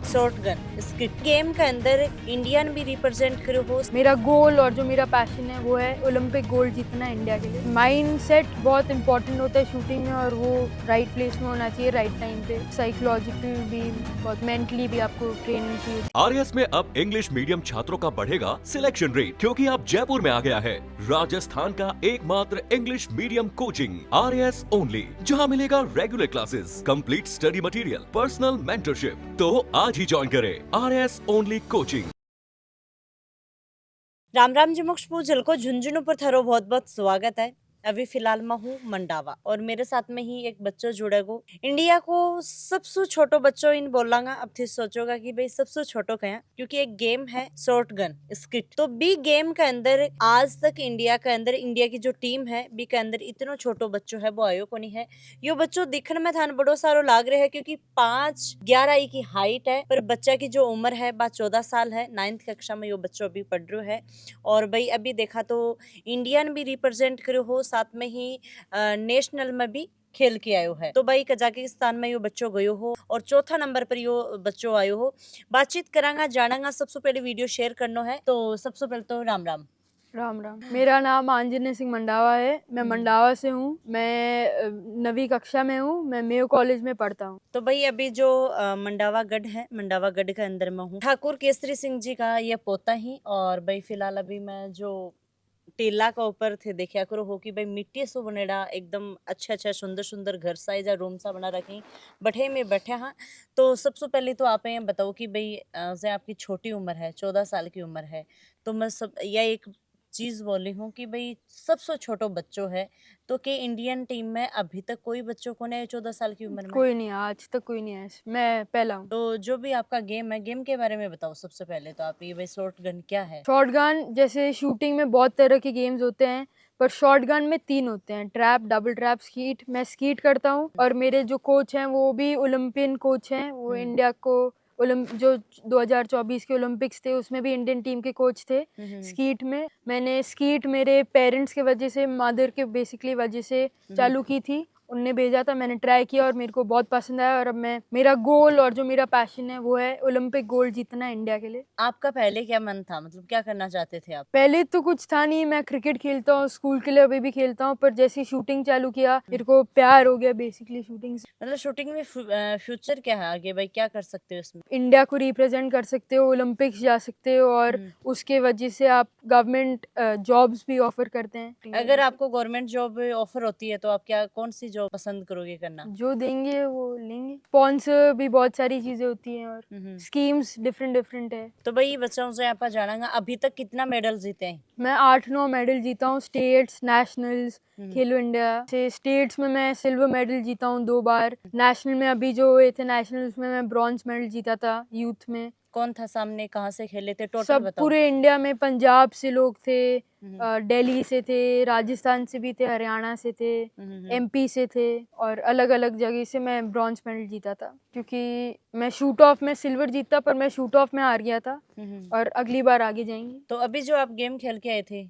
Shotgun skit game के अंदर Indian भी रिप्रेजेंट करो हो। मेरा गोल और जो मेरा पैशन है वो है ओलंपिक गोल्ड जीतना इंडिया के लिए। माइंड सेट बहुत इंपॉर्टेंट होता है शूटिंग में, और वो राइट प्लेस में होना चाहिए राइट टाइम पे। साइकोलॉजिकल भी बहुत, मेंटली भी आपको ट्रेनिंग चाहिए। आरएस में अब इंग्लिश मीडियम छात्रों का बढ़ेगा सिलेक्शन रेट, क्योंकि अब जयपुर में आ गया है राजस्थान का एकमात्र English medium coaching RS only, जहां मिलेगा regular classes, complete study material, personal mentorship. तो आज ही ज्वाइन करें RS only coaching. Ram Ram ji मोक्ष पूजल को झुंझुनू पर थारो बहुत बहुत स्वागत है। अभी फिलहाल मैं हूँ मंडावा और मेरे साथ में ही एक बच्चों जुड़ेगो। इंडिया को सबसे छोटो बच्चों इन बोलांगा। अब फिर सोचोगा कि भाई सबसे छोटो क्या, क्योंकि एक गेम है शॉटगन स्किट। तो बी गेम के अंदर आज तक इंडिया की जो टीम है बी के अंदर इतनो छोटो बच्चों है वो आयो को नहीं है। यो बच्चों दिखने में थान बड़ो सारो लाग रहे है, क्योंकि 5'11" की हाइट है, पर बच्चा की जो उम्र है 14 साल है। 9th कक्षा में यो बच्चों अभी पढ़ रहे है। और भाई अभी देखा तो इंडियन भी रिप्रेजेंट करो हो, साथ में ही नेशनल में भी खेल के आयो है। तो भाई कजाकिस्तान में यो बच्चों गयो हो और चौथा नंबर पर यो बच्चों आयो हो। बातचीत करांगा, जानांगा। सबसे पहले वीडियो शेयर करना है, तो सबसे पहले तो राम राम। राम राम। मेरा नाम आंजनेय सिंह मंडावा है। मैं मंडावा से हूँ। मैं 9वीं कक्षा में हूँ। मैं मेयो कॉलेज में पढ़ता हूँ। तो भाई अभी जो मंडावा गढ़ है, मंडावा गढ़ के अंदर में हूँ। ठाकुर केसरी सिंह जी का ये पोता ही। और भाई फिलहाल अभी मैं जो टीला का ऊपर थे देखा करो हो कि भाई मिट्टी से बनेड़ा एकदम अच्छा सुंदर सुंदर घर सा या रूम सा बना रखे बैठे में बैठे। हाँ, तो सबसे पहले तो आप ये बताओ कि भाई जैसे आपकी छोटी उम्र है, 14 साल की उम्र है, तो मैं सब यह एक चीज बोली हूँ कि भाई सबसे छोटो बच्चों है, तो कि इंडियन टीम में अभी तक कोई बच्चों को नहीं 14 साल की उम्र में? कोई नहीं, आज तक कोई नहीं है। मैं पहला हूँ। तो जो भी आपका गेम है, गेम के बारे में बताओ सबसे पहले तो आप। ये भाई शॉर्ट गन क्या है? शॉटगन जैसे शूटिंग में बहुत तरह के गेम्स होते हैं, पर शॉटगन में 3 होते हैं: ट्रैप, डबल ट्रैप, स्कीट। मैं स्कीट करता हूँ, और मेरे जो कोच हैं वो भी ओलंपियन कोच हैं। वो इंडिया को जो 2024 के ओलंपिक्स थे उसमें भी इंडियन टीम के कोच थे स्कीट में। मैंने स्कीट मेरे पेरेंट्स के वजह से, मदर के बेसिकली वजह से चालू की थी। उनने भेजा था, मैंने ट्राई किया और मेरे को बहुत पसंद आया। और अब मेरा गोल और जो मेरा पैशन है वो है ओलंपिक गोल्ड जीतना इंडिया के लिए। आपका पहले क्या मन था, मतलब क्या करना चाहते थे आप? पहले तो कुछ था नहीं। मैं क्रिकेट खेलता हूँ, स्कूल के लिए अभी भी खेलता हूँ, पर जैसे शूटिंग चालू किया मेरे को प्यार हो गया बेसिकली शूटिंग से। मतलब शूटिंग में फ्यूचर क्या है आगे, भाई क्या कर सकते हो इसमें? इंडिया को रिप्रेजेंट कर सकते हो, ओलंपिक्स जा सकते हो, और उसके वजह से आप गवर्नमेंट जॉब्स भी ऑफर करते हैं। अगर आपको गवर्नमेंट जॉब ऑफर होती है तो आप क्या, कौन सी जॉब पसंद करोगे करना? जो देंगे वो लेंगे। स्पॉन्सर भी बहुत सारी चीजें होती हैं, और स्कीम्स डिफरेंट डिफरेंट है। तो भाई बच्चों से यहाँ पर जानांगा, अभी तक कितना मेडल जीते हैं? मैं 8-9 मेडल जीता हूँ, स्टेट्स, नेशनल्स, खेलो इंडिया से। स्टेट्स में मैं सिल्वर मेडल जीता हूँ 2 बार। नेशनल में अभी जो हुए थे नेशनल्स में मैं ब्रॉन्ज मेडल जीता था यूथ में। कौन था सामने, कहाँ से खेले थे, टोटल सब बताओ। पूरे इंडिया में, पंजाब से लोग थे, दिल्ली से थे, राजस्थान से भी थे, हरियाणा से थे, एमपी से थे, और अलग अलग जगह से मैं ब्रॉन्ज मेडल जीता था। क्योंकि मैं शूट ऑफ में सिल्वर जीता, पर मैं शूट ऑफ में हार गया था, और अगली बार आगे जाएंगे। तो अभी जो आप गेम खेल के आए थे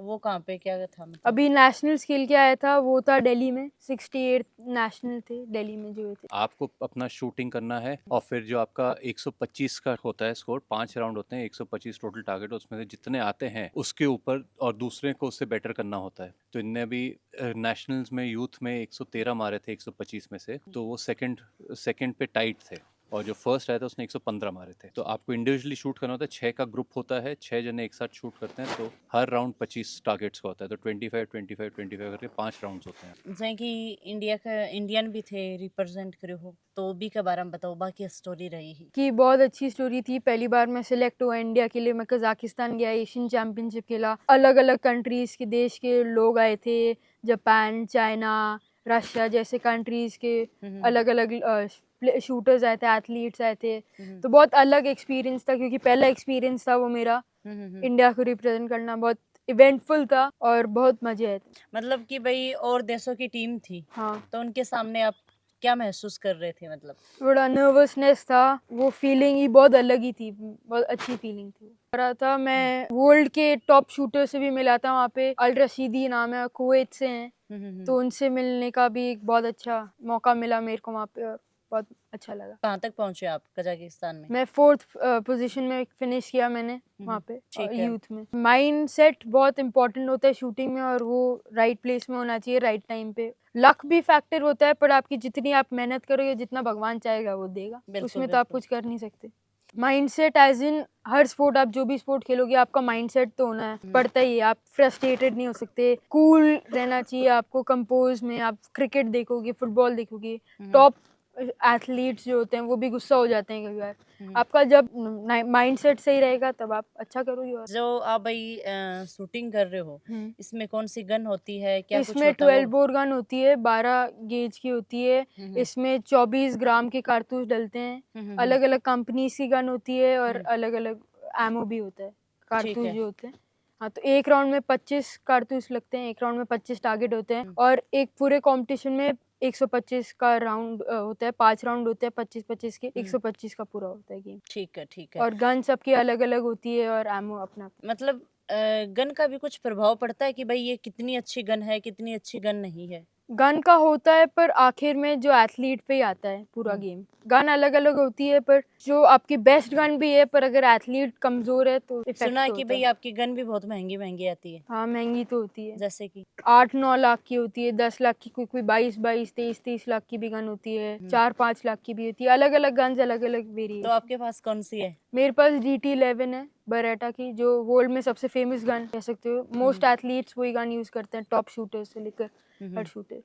वो कहाँ पे, क्या था मतलब? अभी नेशनल्स खेल के आया था, वो था दिल्ली में। 68 नेशनल थे दिल्ली में जो थे। आपको अपना शूटिंग करना है, और फिर जो आपका 125 का होता है स्कोर, 5 राउंड होते हैं, 125 टोटल टारगेट, उसमें से जितने आते हैं उसके ऊपर और दूसरे को उससे बेटर करना होता है। तो इनने अभी नेशनल्स में यूथ में 113 मारे थे 125 में से, तो वो सेकंड पे टाइट थे, और जो फर्स्ट आया था उसने 115 मारे थे। तो आपको इंडिविजुअली शूट करना होता है। 6 का ग्रुप होता है, 6 जने एक साथ शूट करते हैं, तो हर राउंड 25 टारगेट्स का होता है। तो 25 करके 5 राउंड्स होते हैं। जैसे कि इंडिया का इंडियन भी थे रिप्रेजेंट करे हो, तो भी के बारे में बताओ, बाकी स्टोरी रही ही कि बहुत अच्छी स्टोरी थी। पहली बार मैं सिलेक्ट हुआ इंडिया के लिए। मैं कजाकिस्तान गया, एशियन चैंपियनशिप खेला। अलग अलग कंट्रीज के देश के लोग आए थे, जापान, चाइना, रशिया जैसे कंट्रीज के अलग अलग शूटर्स आए थे, एथलीट्स आए थे। तो बहुत अलग एक्सपीरियंस था, क्योंकि पहला एक्सपीरियंस था वो मेरा। इंडिया को रिप्रेजेंट करना बहुत इवेंटफुल था, और बहुत मजे आए थे। मतलब कि भाई और देशों की टीम थी, हाँ, तो उनके सामने आप क्या महसूस कर रहे थे मतलब? थोड़ा नर्वसनेस था। वो फीलिंग ही बहुत अलग ही थी, बहुत अच्छी फीलिंग थी। रहा था, मैं वर्ल्ड के टॉप शूटर से भी मिला था वहाँ पे। अल रशीदी नाम है, कुवैत से हैं। तो उनसे मिलने का भी एक बहुत अच्छा मौका मिला मेरे को वहाँ पे। और बहुत अच्छा लगा। कहाँ तक पहुंचे आप कजाकिस्तान में? मैं 4th पोजीशन में फिनिश किया मैंने वहाँ पे ठीक है। यूथ में। माइंड सेट बहुत इंपॉर्टेंट होता है शूटिंग में, और वो राइट प्लेस में होना चाहिए राइट टाइम पे। लक भी फैक्टर होता है, पर आपकी जितनी आप मेहनत करोगे, जितना भगवान चाहेगा वो देगा, बिल्कुल, उसमें तो आप बिल्कुल। कुछ कर नहीं सकते। माइंड सेट एज इन हर स्पोर्ट, आप जो भी स्पोर्ट खेलोगे आपका माइंड सेट तो होना है, पड़ता ही है। आप फ्रस्ट्रेटेड नहीं हो सकते, कूल रहना चाहिए आपको, कंपोज में। आप क्रिकेट देखोगे, फुटबॉल देखोगे, टॉप एथलीट्स जो होते हैं वो भी गुस्सा हो जाते हैं कभी बार। आपका जब माइंड सेट सही रहेगा तब आप अच्छा करोगे। और जो आप भाई शूटिंग कर रहे हो, इसमें कौन सी गन होती है, क्या कुछ इसमें होता है 12 वो? बोर गन होती है, 12 गेज की होती है। इसमें 24 ग्राम के कारतूस डलते हैं। अलग अलग कंपनीज की गन होती है, और अलग अलग एमओ भी होता है, कारतूस है। जो होते हैं। हाँ, तो एक राउंड में 25 कारतूस लगते हैं, एक राउंड में 25 टारगेट होते हैं, और एक पूरे कंपटीशन में 125 का राउंड होता है। 5 राउंड होते हैं 25-25 के, 125 का पूरा होता है गेम। ठीक है, ठीक है। और गन सबकी अलग अलग होती है, और एमओ अपना। मतलब गन का भी कुछ प्रभाव पड़ता है कि भाई ये कितनी अच्छी गन है, कितनी अच्छी गन नहीं है? गन का होता है, पर आखिर में जो एथलीट पे ही आता है पूरा गेम। गन अलग अलग होती है, पर जो आपकी बेस्ट गन भी है, पर अगर एथलीट कमजोर है तो इफेक्ट सुना है होता कि भाई आपकी गन भी बहुत महंगी महंगी आती है, हाँ, महंगी तो होती है। जैसे कि 8-9 लाख की होती है, 10 लाख की, कोई कोई 22-22, 23-23 लाख की भी गन होती है, 4-5 लाख की भी होती है। अलग अलग गन्स, अलग अलग तो वेरिएशन। आपके पास कौन सी है? मेरे पास DT11 है, बरेटा की, जो वर्ल्ड में सबसे फेमस गन कह सकते हो। मोस्ट एथलीट्स वही गन यूज करते हैं, टॉप शूटर से लेकर हर शूटर।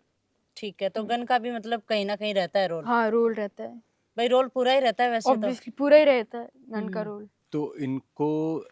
ठीक है, तो गन का भी मतलब कहीं ना कहीं रहता है रोल? हाँ, रोल रहता है, भाई रोल पूरा ही रहता है वैसे तो? ऑब्वियसली पूरा ही रहता है गन का रोल। तो इनको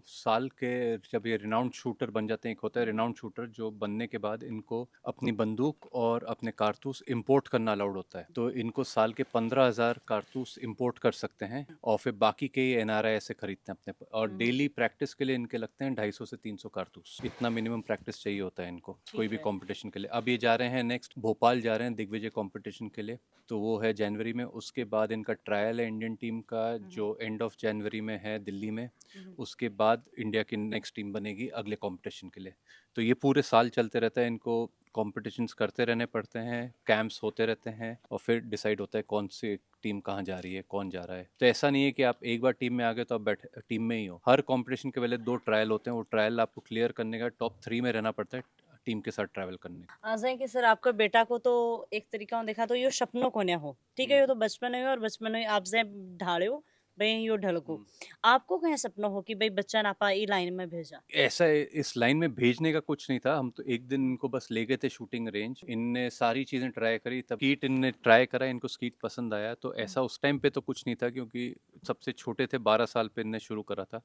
साल के जब ये रिनाउंड शूटर बन जाते हैं, एक होता है रिनाउंड शूटर, जो बनने के बाद इनको अपनी बंदूक और अपने कारतूस इंपोर्ट करना अलाउड होता है। तो इनको साल के 15,000 कारतूस इंपोर्ट कर सकते हैं, और फिर बाकी के NRI ऐसे खरीदते हैं अपने। और डेली प्रैक्टिस के लिए इनके लगते हैं 250 से 300 कारतूस। इतना मिनिमम प्रैक्टिस चाहिए होता है इनको कोई भी कंपटीशन के लिए। अब ये जा रहे हैं नेक्स्ट भोपाल जा रहे हैं दिग्विजय कंपटीशन के लिए, तो वो है जनवरी में। उसके बाद इनका ट्रायल है इंडियन टीम का, जो एंड ऑफ जनवरी में है दिल्ली में। उसके बाद इंडिया की नेक्स्ट टीम बनेगी अगले कंपटीशन के लिए। तो ये पूरे साल चलते रहता है, इनको कॉम्पिटिशन्स करते रहने पड़ते हैं, कैंप्स होते रहते हैं, और फिर डिसाइड होता है कौन सी टीम कहाँ जा रही है, कौन जा रहा है। तो ऐसा नहीं है कि आप एक बार टीम में आ गए तो आप बैठे टीम में ही हो। हर कंपटीशन के पहले 2 ट्रायल होते हैं, वो ट्रायल आपको क्लियर करने का टॉप 3 में रहना पड़ता है टीम के साथ ट्रैवल करने का। जैसे कि सर आपका बेटा को तो एक तरीका देखा तो यो सपनों को हो, ठीक है, यो तो बचपन है और बचपन में आप जे ढाले हो भाई यो ढलको। आपको कहीं सपना हो कि भाई बच्चा ना पा ई लाइन में भेजा? ऐसा इस लाइन में भेजने का कुछ नहीं था। हम तो एक दिन इनको बस ले गए थे शूटिंग रेंज, इनने सारी चीज़ें ट्राई करी, तब स्कीट इनने ट्राई करा, इनको स्कीट पसंद आया। तो ऐसा उस टाइम पे तो कुछ नहीं था, क्योंकि सबसे छोटे थे, 12 साल पे इनने शुरू करा था।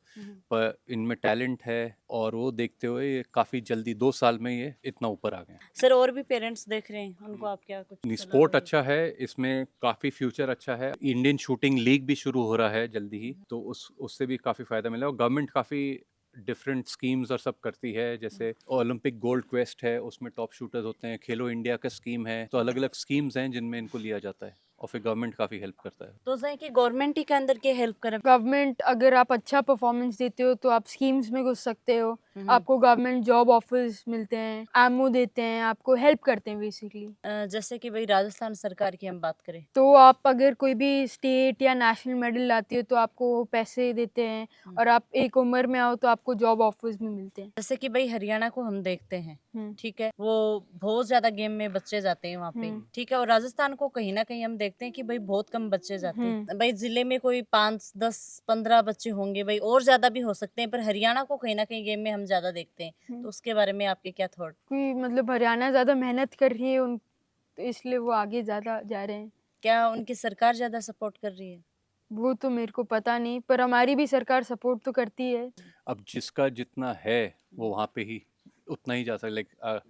पर इनमें टैलेंट है, और वो देखते हुए ये काफ़ी जल्दी 2 साल में ये इतना ऊपर आ गए। सर और भी पेरेंट्स देख रहे हैं, उनको आप क्या कुछ सलाह स्पोर्ट दोगे? अच्छा है, इसमें काफ़ी फ्यूचर अच्छा है। इंडियन शूटिंग लीग भी शुरू हो रहा है जल्दी ही, तो उससे भी काफ़ी फ़ायदा मिला। और गवर्नमेंट काफ़ी डिफरेंट स्कीम्स और सब करती है, जैसे ओलंपिक गोल्ड क्वेस्ट है, उसमें टॉप शूटर्स होते हैं। खेलो इंडिया का स्कीम है, तो अलग अलग स्कीम्स हैं जिनमें इनको लिया जाता है, और फिर गवर्नमेंट काफ़ी हेल्प करता है। तो सही कि गवर्नमेंट ही के अंदर के हेल्प करे? गवर्नमेंट, अगर आप अच्छा परफॉर्मेंस देते हो तो आप स्कीम्स में घुस सकते हो, आपको गवर्नमेंट जॉब ऑफर्स मिलते हैं, एमओ देते हैं, आपको हेल्प करते हैं बेसिकली। जैसे कि भाई राजस्थान सरकार की हम बात करें तो आप अगर कोई भी स्टेट या नेशनल मेडल लाते हो तो आपको पैसे देते हैं, और आप एक उम्र में आओ तो आपको जॉब ऑफर्स भी मिलते हैं। जैसे कि भाई हरियाणा को हम देखते हैं, हम्म। ठीक है, वो बहुत ज्यादा गेम में बच्चे जाते हैं वहाँ पे, ठीक है, और राजस्थान को कहीं ना कहीं हम देखते हैं कि भाई बहुत कम बच्चे जाते हैं। भाई जिले में कोई 5, 10, 15 बच्चे होंगे, भाई और ज्यादा भी हो सकते हैं, पर हरियाणा को कहीं ना कहीं गेम में हम ज्यादा देखते हैं। तो उसके बारे में आपके क्या थॉट? कोई मतलब हरियाणा ज्यादा मेहनत कर रही है उन, तो इसलिए वो आगे ज्यादा जा रहे हैं। क्या उनकी सरकार ज्यादा सपोर्ट कर रही है? वो तो मेरे को पता नहीं, पर हमारी भी सरकार सपोर्ट तो करती है। अब जिसका जितना है वो वहाँ पे ही उतना ही जा सकता। लाइक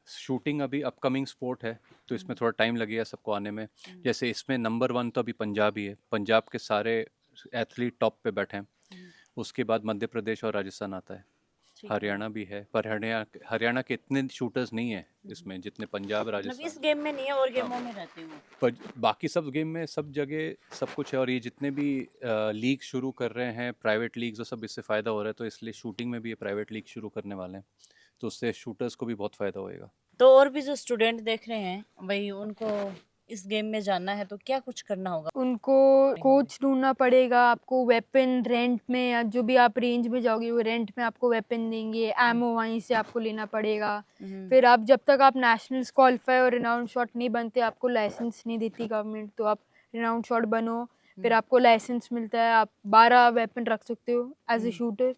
शूटिंग अभी अपकमिंग स्पोर्ट है, तो इसमें थोड़ा टाइम लगेगा सबको आने में। जैसे इसमें नंबर 1 तो अभी पंजाब ही है, पंजाब के सारे एथलीट टॉप पे बैठे हैं। उसके बाद मध्य प्रदेश और राजस्थान आता है, हरियाणा भी है, पर हरियाणा के इतने शूटर्स नहीं है इसमें जितने पंजाब मतलब राजस्थान। इस गेम में नहीं है और गेमों में रहते हैं वो। पर बाकी सब गेम में सब जगह सब कुछ है। और ये जितने भी लीग शुरू कर रहे हैं, प्राइवेट लीग्स, और सब इससे फ़ायदा हो रहा है। तो इसलिए शूटिंग में भी ये प्राइवेट लीग शुरू करने वाले हैं, तो उससे शूटर्स को भी बहुत फ़ायदा होएगा। तो और भी जो स्टूडेंट देख रहे हैं भाई उनको इस गेम में जाना है तो क्या कुछ करना होगा? उनको कोच ढूंढना पड़ेगा, आपको वेपन रेंट में या जो भी आप रेंज में जाओगे वो रेंट में आपको वेपन देंगे, एमओ वहीं से आपको लेना पड़ेगा। फिर आप जब तक आप नेशनल्स क्वालिफाई और रिनाउंड शॉट नहीं बनते, आपको लाइसेंस नहीं देती गवर्नमेंट, तो आप रिनाउंड शॉट बनो, फिर आपको लाइसेंस मिलता है, आप 12 वेपन रख सकते हो एज ए शूटर।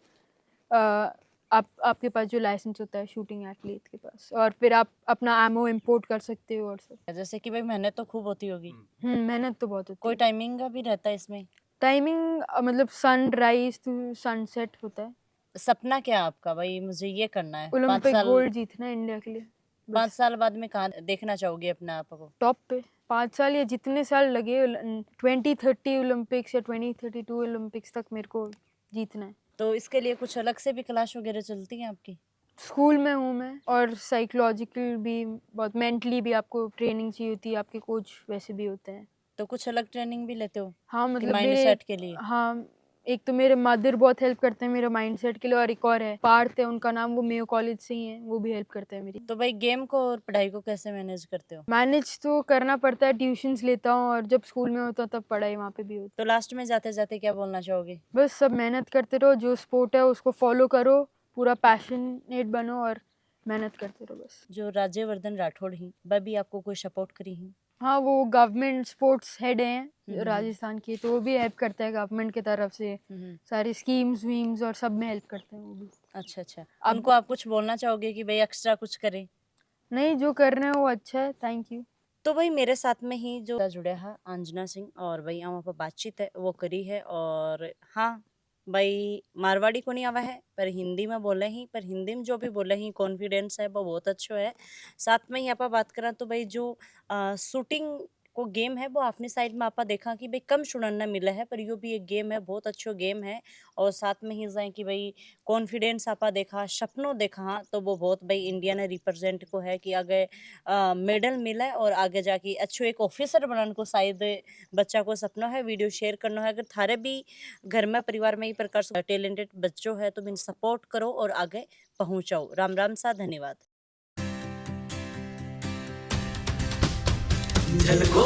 आपके पास जो लाइसेंस होता है शूटिंग एथलीट के पास, और फिर आप अपना एमओ इंपोर्ट कर सकते हो और सब। जैसे कि भाई मेहनत तो खूब होती होगी, मेहनत तो बहुत होती कोई है। टाइमिंग का भी रहता है इसमें? टाइमिंग मतलब सनराइज टू सनसेट होता है। सपना क्या है आपका भाई, मुझे ये करना है 5 ओलंपिक साल, गोल्ड जीतना है इंडिया के लिए। 5 साल बाद में कहाँ देखना चाहोगे अपने आप को? टॉप पे 5 साल या जितने साल लगे 2030 ओलंपिक्स या 2032 ओलंपिक्स तक मेरे को जीतना है। तो इसके लिए कुछ अलग से भी क्लास वगैरह चलती है आपकी? स्कूल में हूँ मैं, और साइकोलॉजिकल भी, बहुत मेंटली भी आपको ट्रेनिंग चाहिए होती है, आपके कोच वैसे भी होते हैं। तो कुछ अलग ट्रेनिंग भी लेते हो हाँ कि मतलब माइंड मेरे, सेट के लिए? हाँ एक तो मेरे मदर बहुत हेल्प करते हैं मेरे माइंड सेट के लिए, और एक और है पार्थ है उनका नाम, वो मेयो कॉलेज से ही है, वो भी हेल्प करते हैं मेरी। तो भाई गेम को और पढ़ाई को कैसे मैनेज करते हो? मैनेज तो करना पड़ता है, ट्यूशन्स लेता हूँ, और जब स्कूल में होता तब पढ़ाई वहाँ पे भी होती तो लास्ट में जाते जाते क्या बोलना चाहोगे? है। बस सब मेहनत करते रहो, जो स्पोर्ट है उसको फॉलो करो, पूरा पैशनेट बनो और मेहनत करते रहो बस। जो राज्यवर्धन राठौड़ ही वह भी आपको कोई सपोर्ट करी ही? हाँ वो गवर्नमेंट स्पोर्ट्स हेड हैं हम्म। राजस्थान के, तो वो भी हेल्प करता है गवर्नमेंट की तरफ से, सारी स्कीम्स वीम्स और सब में हेल्प करते हैं वो भी। अच्छा अच्छा, अब- उनको आप कुछ बोलना चाहोगे कि भाई एक्स्ट्रा कुछ करें? नहीं, जो कर रहे हैं वो अच्छा है, थैंक यू। तो भाई मेरे साथ में ही जो जुड़े है अंजना सिंह, और भाई वहाँ पर बातचीत है वो करी है, और हाँ भाई मारवाड़ी को नहीं आवा है पर हिंदी में बोले ही, पर हिंदी में जो भी बोले ही कॉन्फिडेंस है वो बहुत अच्छो है। साथ में ही आप बात करा तो भाई जो शूटिंग को गेम है वो अपनी साइड में आपा देखा कि भाई कम सुनना मिला है, पर यो भी एक गेम है, बहुत अच्छो गेम है। और साथ में ही जाए कि भाई कॉन्फिडेंस आपा देखा, सपनों देखा, हाँ, तो वो बहुत भाई इंडिया ने रिप्रेजेंट को है कि आगे मेडल मिला है और आगे जाके अच्छो एक ऑफिसर बनने को शायद बच्चा को सपना है। वीडियो शेयर करना है, अगर थारे भी घर में परिवार में ही प्रकार टैलेंटेड बच्चों है तो बिन सपोर्ट करो और आगे पहुंचाओ। राम राम सा, धन्यवाद। झलको